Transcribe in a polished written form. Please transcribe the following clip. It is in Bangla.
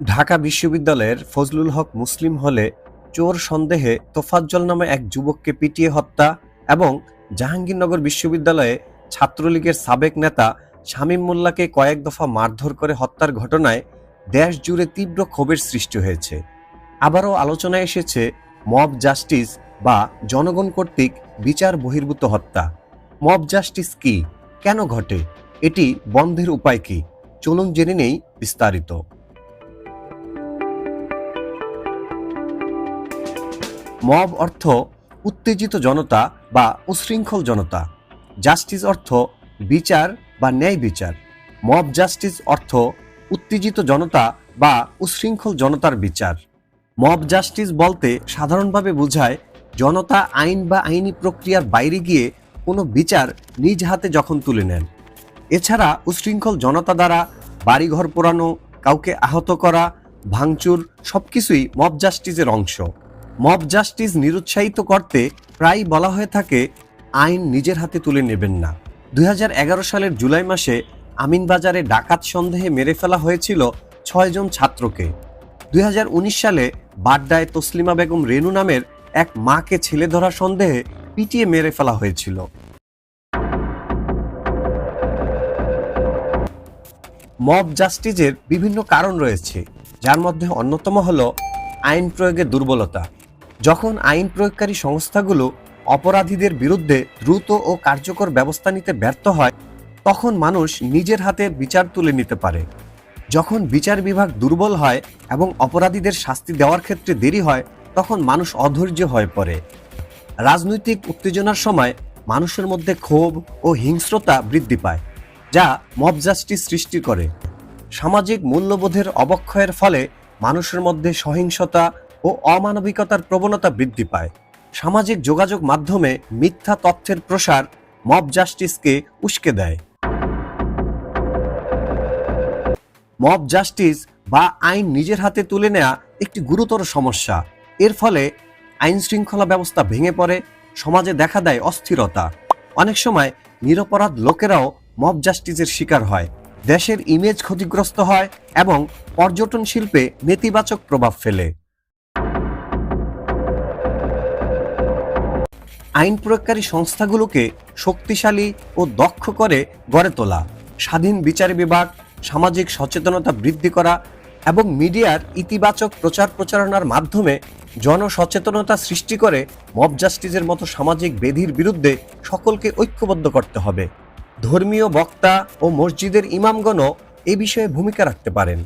ঢাকা বিশ্ববিদ্যালয়ের ফজলুল হক মুসলিম হলে চোর সন্দেহে তোফাজ্জল নামে এক যুবককে পিটিয়ে হত্যা এবং জাহাঙ্গীরনগর বিশ্ববিদ্যালয়ে ছাত্রলীগের সাবেক নেতা শামীম মোল্লাকে কয়েক দফা মারধর করে হত্যার ঘটনায় দেশ জুড়ে তীব্র ক্ষোভের সৃষ্টি হয়েছে। আবারও আলোচনায় এসেছে মব জাস্টিস বা জনগণ কর্তৃক বিচার বহির্ভূত হত্যা। মব জাস্টিস কি, কেন ঘটে, এটি বন্ধের উপায় কি? চলুন জেনে নেই বিস্তারিত। মব অর্থ উত্তেজিত জনতা বা উশৃঙ্খল জনতা। জাস্টিস অর্থ বিচার বা ন্যায় বিচার। মব জাস্টিস অর্থ উত্তেজিত জনতা বা উশৃঙ্খল জনতার বিচার। মব জাস্টিস বলতে সাধারণভাবে বোঝায় জনতা আইন বা আইনি প্রক্রিয়ার বাইরে গিয়ে কোনো বিচার নিজ হাতে যখন তুলে নেন। এছাড়া উশৃঙ্খল জনতা দ্বারা বাড়িঘর পোড়ানো, কাউকে আহত করা, ভাঙচুর সবকিছুই মব জাস্টিসের অংশ। মব জাস্টিস নিরুৎসাহিত করতে প্রায়ই বলা হয়ে থাকে আইন নিজের হাতে তুলে নেবেন না। 2011 সালের জুলাই মাসে আমিনবাজারে ডাকাত সন্দেহে মেরে ফেলা হয়েছিল 6 জন ছাত্রকে। 2019 সালে বাড্ডায় তসলিমা বেগম রেনু নামের এক মাকে ছেলে ধরা সন্দেহে পিটিয়ে মেরে ফেলা হয়েছিল। মব জাস্টিসের বিভিন্ন কারণ রয়েছে, যার মধ্যে অন্যতম হলো আইন প্রয়োগের দুর্বলতা। যখন আইন প্রয়োগকারী সংস্থাগুলো অপরাধীদের বিরুদ্ধে দ্রুত ও কার্যকর ব্যবস্থা নিতে ব্যর্থ হয়, তখন মানুষ নিজের হাতে বিচার তুলে নিতে পারে। যখন বিচার বিভাগ দুর্বল হয় এবং অপরাধীদের শাস্তি দেওয়ার ক্ষেত্রে দেরি হয়, তখন মানুষ অধৈর্য হয়ে পড়ে। রাজনৈতিক উত্তেজনার সময় মানুষের মধ্যে ক্ষোভ ও হিংস্রতা বৃদ্ধি পায়, যা মব জাস্টিস সৃষ্টি করে। সামাজিক মূল্যবোধের অবক্ষয়ের ফলে মানুষের মধ্যে সহিংসতা ও অমানবিকতার প্রবণতা বৃদ্ধি পায়। সামাজিক যোগাযোগ মাধ্যমে মিথ্যা তথ্যের প্রসার মব জাস্টিসকে উস্কে দেয়। মব জাস্টিস বা আইন নিজের হাতে তুলে নেওয়া একটি গুরুতর সমস্যা। এর ফলে আইন শৃঙ্খলা ব্যবস্থা ভেঙে পড়ে, সমাজে দেখা দেয় অস্থিরতা। অনেক সময় নিরপরাধ লোকেরাও মব জাস্টিসের শিকার হয়, দেশের ইমেজ ক্ষতিগ্রস্ত হয় এবং পর্যটন শিল্পে নেতিবাচক প্রভাব ফেলে। আইন প্রয়োগকারী সংস্থাগুলোকে শক্তিশালী ও দক্ষ করে গড়ে তোলা, স্বাধীন বিচার বিভাগ, সামাজিক সচেতনতা বৃদ্ধি করা এবং মিডিয়ার ইতিবাচক প্রচার প্রচারণার মাধ্যমে জনসচেতনতা সৃষ্টি করে মব জাস্টিসের মতো সামাজিক ব্যাধির বিরুদ্ধে সকলকে ঐক্যবদ্ধ করতে হবে। ধর্মীয় বক্তা ও মসজিদের ইমামগণও এ বিষয়ে ভূমিকা রাখতে পারেন।